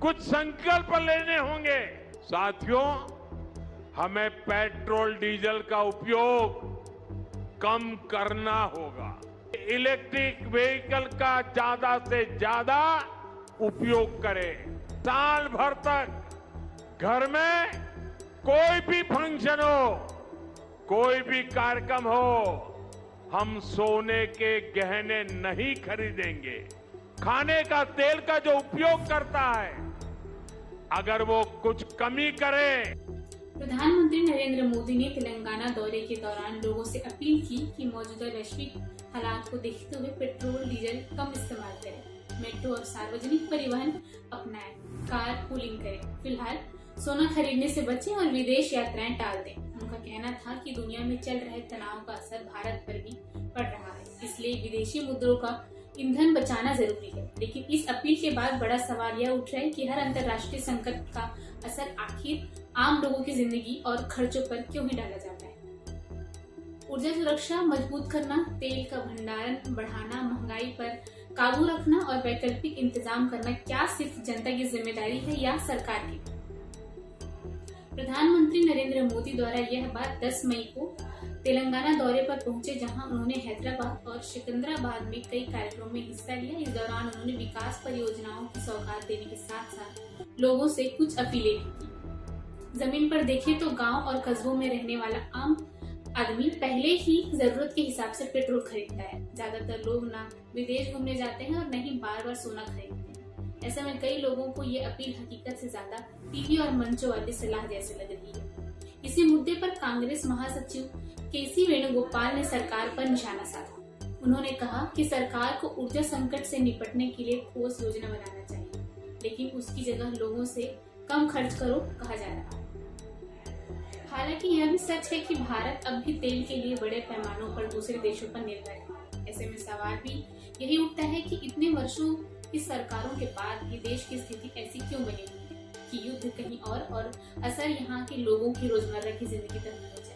कुछ संकल्प लेने होंगे। साथियों, हमें पेट्रोल डीजल का उपयोग कम करना होगा। इलेक्ट्रिक व्हीकल का ज्यादा से ज्यादा उपयोग करें। साल भर तक घर में कोई भी फंक्शन हो, कोई भी कार्यक्रम हो, हम सोने के गहने नहीं खरीदेंगे। खाने का तेल का जो उपयोग करता है, अगर वो कुछ कमी करे। प्रधानमंत्री नरेंद्र मोदी ने तेलंगाना दौरे के दौरान लोगों से अपील की कि मौजूदा वैश्विक हालात को देखते हुए पेट्रोल डीजल कम इस्तेमाल करें, मेट्रो और सार्वजनिक परिवहन अपनाएं, कार पूलिंग करें। फिलहाल सोना खरीदने से बचें और विदेश यात्राएं टाल दें। उनका कहना था कि दुनिया में चल रहे तनाव का असर भारत पर भी पड़ रहा है, इसलिए विदेशी मुद्रों का ईंधन बचाना जरूरी है। लेकिन इस अपील के बाद बड़ा सवाल यह उठ रहा है कि हर अंतर्राष्ट्रीय संकट का असर आखिर आम लोगों की जिंदगी और खर्चों पर क्यों ही डाला जाता है। ऊर्जा सुरक्षा मजबूत करना, तेल का भंडारण बढ़ाना, महंगाई पर काबू रखना और वैकल्पिक इंतजाम करना क्या सिर्फ जनता की जिम्मेदारी है या सरकार की? प्रधानमंत्री नरेंद्र मोदी द्वारा यह बात 10 मई को तेलंगाना दौरे पर पहुंचे, जहां उन्होंने हैदराबाद और सिकंदराबाद में कई कार्यक्रमों में हिस्सा लिया। इस दौरान उन्होंने विकास परियोजनाओं की सौगात देने के साथ साथ लोगों से कुछ अपीलें भी की। जमीन पर देखें तो गांव और कस्बों में रहने वाला आम आदमी पहले ही जरूरत के हिसाब से पेट्रोल खरीदता है। ज्यादातर लोग ना विदेश घूमने जाते हैं और न ही बार बार सोना खरीदते हैं। ऐसे में कई लोगों को ये अपील हकीकत से ज्यादा टीवी और मंचों वाली सलाह जैसी लग रही है। इसी मुद्दे पर कांग्रेस महासचिव केसी वेणुगोपाल ने सरकार पर निशाना साधा। उन्होंने कहा कि सरकार को ऊर्जा संकट से निपटने के लिए ठोस योजना बनाना चाहिए, लेकिन उसकी जगह लोगों से कम खर्च करो कहा जा रहा है। हालांकि यह भी सच है कि भारत अब भी तेल के लिए बड़े पैमानों पर दूसरे देशों पर निर्भर है। ऐसे में सवाल भी यही उठता है कि इतने वर्षों की सरकारों के बाद भी देश की स्थिति ऐसी क्यों बनी हुई है कि युद्ध कहीं और असर यहाँ के लोगों की रोजमर्रा की जिंदगी तक पहुंचे।